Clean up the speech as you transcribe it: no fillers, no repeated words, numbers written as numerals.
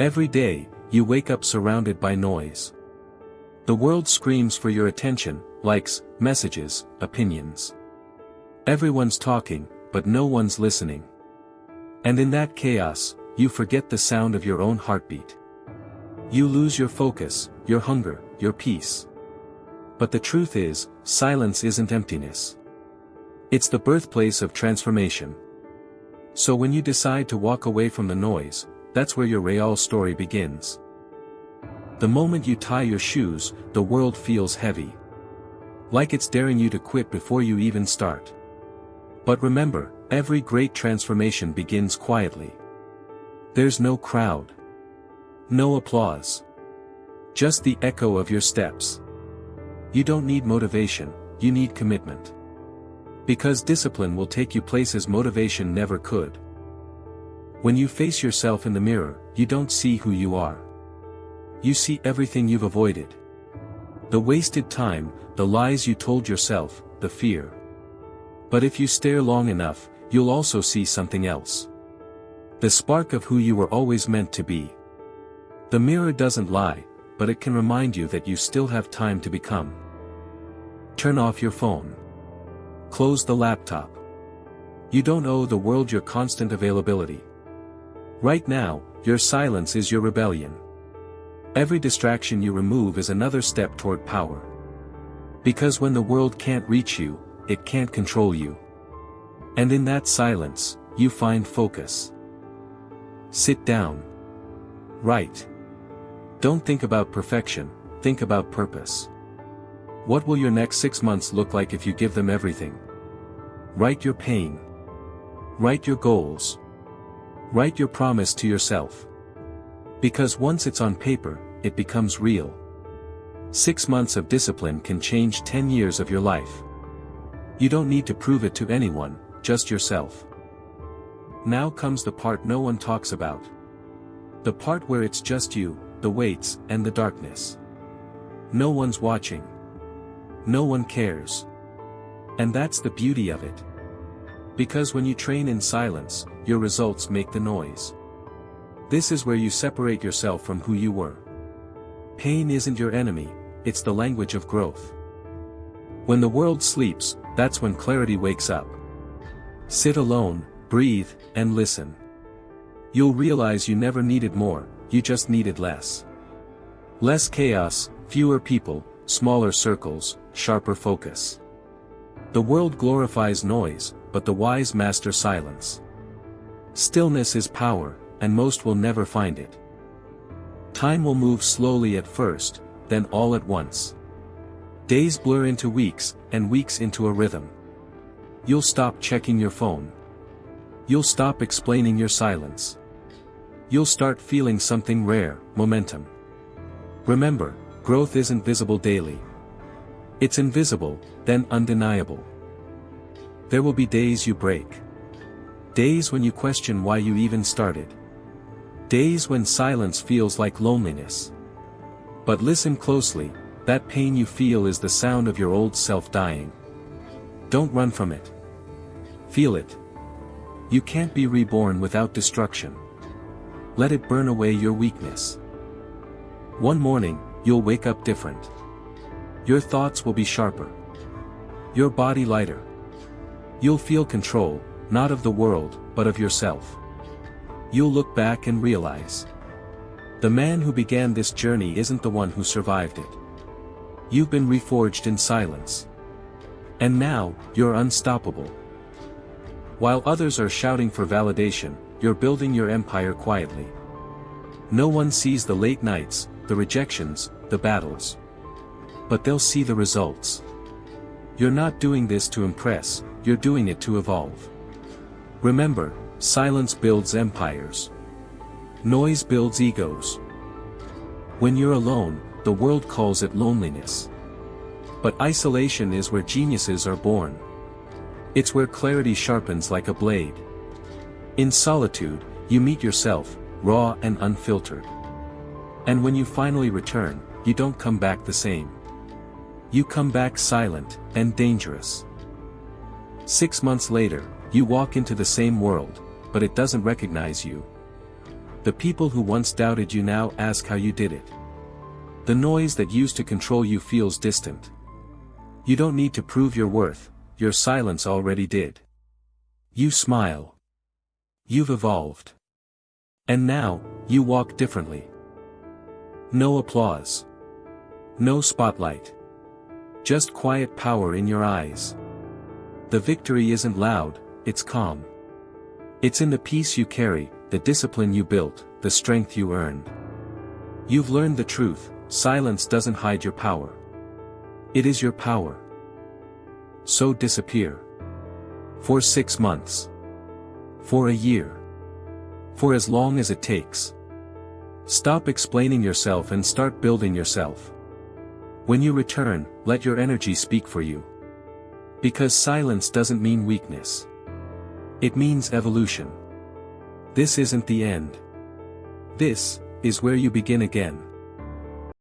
Every day, you wake up surrounded by noise. The world screams for your attention, likes, messages, opinions. Everyone's talking, but no one's listening. And in that chaos, you forget the sound of your own heartbeat. You lose your focus, your hunger, your peace. But the truth is, silence isn't emptiness. It's the birthplace of transformation. So when you decide to walk away from the noise, that's where your real story begins. The moment you tie your shoes, the world feels heavy. Like it's daring you to quit before you even start. But remember, every great transformation begins quietly. There's no crowd. No applause. Just the echo of your steps. You don't need motivation, you need commitment. Because discipline will take you places motivation never could. When you face yourself in the mirror, you don't see who you are. You see everything you've avoided. The wasted time, the lies you told yourself, the fear. But if you stare long enough, you'll also see something else. The spark of who you were always meant to be. The mirror doesn't lie, but it can remind you that you still have time to become. Turn off your phone. Close the laptop. You don't owe the world your constant availability. Right now, your silence is your rebellion. Every distraction you remove is another step toward power. Because when the world can't reach you, it can't control you. And in that silence, you find focus. Sit down. Write. Don't think about perfection, think about purpose. What will your next 6 months look like if you give them everything? Write your pain. Write your goals. Write your promise to yourself. Because once it's on paper, it becomes real. 6 months of discipline can change 10 years of your life. You don't need to prove it to anyone, just yourself. Now comes the part no one talks about. The part where it's just you, the weights, and the darkness. No one's watching. No one cares. And that's the beauty of it. Because when you train in silence, your results make the noise. This is where you separate yourself from who you were. Pain isn't your enemy, it's the language of growth. When the world sleeps, that's when clarity wakes up. Sit alone, breathe, and listen. You'll realize you never needed more, you just needed less. Less chaos, fewer people, smaller circles, sharper focus. The world glorifies noise, but the wise master silence. Stillness is power, and most will never find it. Time will move slowly at first, then all at once. Days blur into weeks, and weeks into a rhythm. You'll stop checking your phone. You'll stop explaining your silence. You'll start feeling something rare, momentum. Remember, growth isn't visible daily. It's invisible, then undeniable. There will be days you break. Days when you question why you even started. Days when silence feels like loneliness. But listen closely, that pain you feel is the sound of your old self dying. Don't run from it. Feel it. You can't be reborn without destruction. Let it burn away your weakness. One morning, you'll wake up different. Your thoughts will be sharper. Your body lighter. You'll feel control, not of the world, but of yourself. You'll look back and realize. The man who began this journey isn't the one who survived it. You've been reforged in silence. And now, you're unstoppable. While others are shouting for validation, you're building your empire quietly. No one sees the late nights, the rejections, the battles. But they'll see the results. You're not doing this to impress, you're doing it to evolve. Remember, silence builds empires. Noise builds egos. When you're alone, the world calls it loneliness. But isolation is where geniuses are born. It's where clarity sharpens like a blade. In solitude, you meet yourself, raw and unfiltered. And when you finally return, you don't come back the same. You come back silent and dangerous. 6 months later, you walk into the same world, but it doesn't recognize you. The people who once doubted you now ask how you did it. The noise that used to control you feels distant. You don't need to prove your worth, your silence already did. You smile. You've evolved. And now, you walk differently. No applause. No spotlight. Just quiet power in your eyes. The victory isn't loud, it's calm. It's in the peace you carry, the discipline you built, the strength you earned. You've learned the truth, silence doesn't hide your power. It is your power. So disappear. For 6 months. For a year. For as long as it takes. Stop explaining yourself and start building yourself. When you return, let your energy speak for you. Because silence doesn't mean weakness. It means evolution. This isn't the end. This is where you begin again.